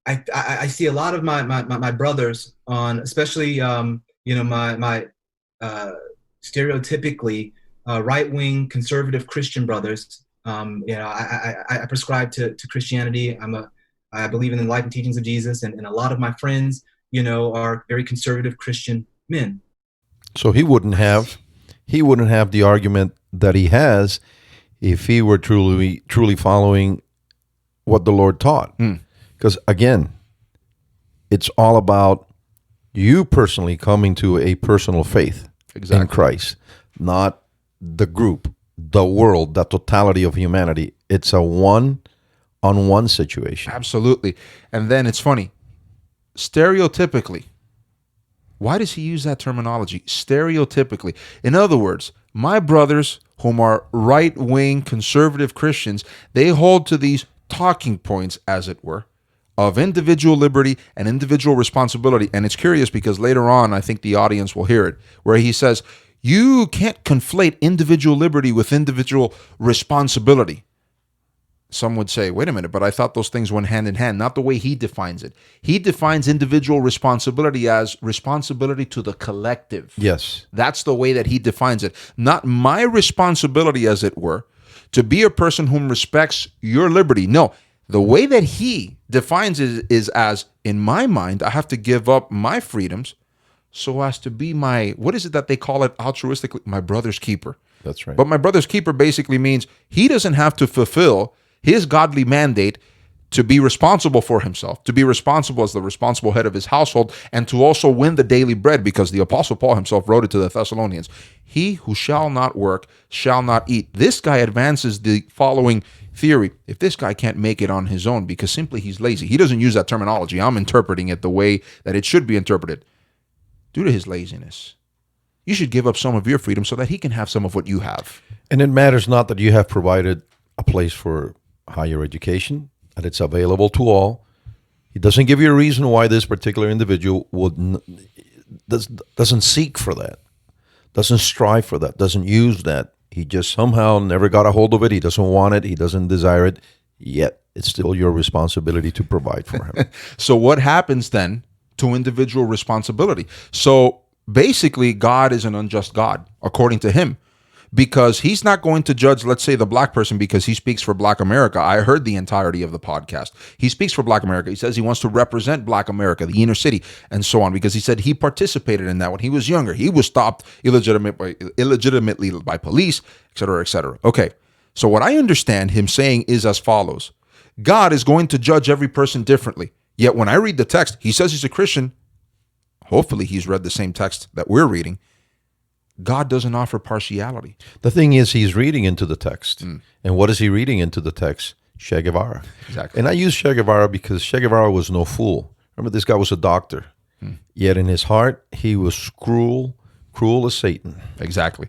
I see a lot of my brothers on, especially my stereotypically right wing conservative Christian brothers. I prescribe to Christianity. I believe in the life and teachings of Jesus, and a lot of my friends, are very conservative Christian men. So he wouldn't have the argument that he has if he were truly following what the Lord taught. Because again, it's all about you personally coming to a personal faith in Christ, not the group, the world, the totality of humanity. It's a one-on-one situation. Absolutely. And then it's funny. Stereotypically, why does he use that terminology? Stereotypically. In other words, my brothers, whom are right-wing conservative Christians, they hold to these talking points, as it were, of individual liberty and individual responsibility. And it's curious because later on, I think the audience will hear it, where he says, you can't conflate individual liberty with individual responsibility. Some would say, wait a minute, but I thought those things went hand in hand. Not the way he defines it. He defines individual responsibility as responsibility to the collective. Yes. That's the way that he defines it. Not my responsibility, as it were, to be a person whom respects your liberty. No, the way that he defines it is as, in my mind, I have to give up my freedoms so as to be what is it that they call it altruistically? My brother's keeper. That's right. But my brother's keeper basically means he doesn't have to fulfill his godly mandate to be responsible for himself, to be responsible as the responsible head of his household, and to also win the daily bread, because the Apostle Paul himself wrote it to the Thessalonians. He who shall not work shall not eat. This guy advances the following theory. If this guy can't make it on his own because simply he's lazy, he doesn't use that terminology. I'm interpreting it the way that it should be interpreted. Due to his laziness, you should give up some of your freedom so that he can have some of what you have. And it matters not that you have provided a place for higher education, that it's available to all. He doesn't give you a reason why this particular individual doesn't seek for that, doesn't strive for that, doesn't use that. He just somehow never got a hold of it. He doesn't want it. He doesn't desire it. Yet it's still your responsibility to provide for him. So what happens then to individual responsibility? So basically, God is an unjust God, according to him, because he's not going to judge, let's say, the black person because he speaks for Black America. I heard the entirety of the podcast. He speaks for Black America. He says he wants to represent Black America, the inner city, and so on, because he said he participated in that when he was younger. He was stopped illegitimately by police, et cetera, et cetera. Okay, so what I understand him saying is as follows. God is going to judge every person differently. Yet when I read the text, he says he's a Christian. Hopefully he's read the same text that we're reading. God doesn't offer partiality. The thing is, he's reading into the text. And what is he reading into the text? Che Guevara. Exactly. And I use Che Guevara because Che Guevara was no fool. Remember, this guy was a doctor. Yet in his heart, he was cruel as Satan. Exactly.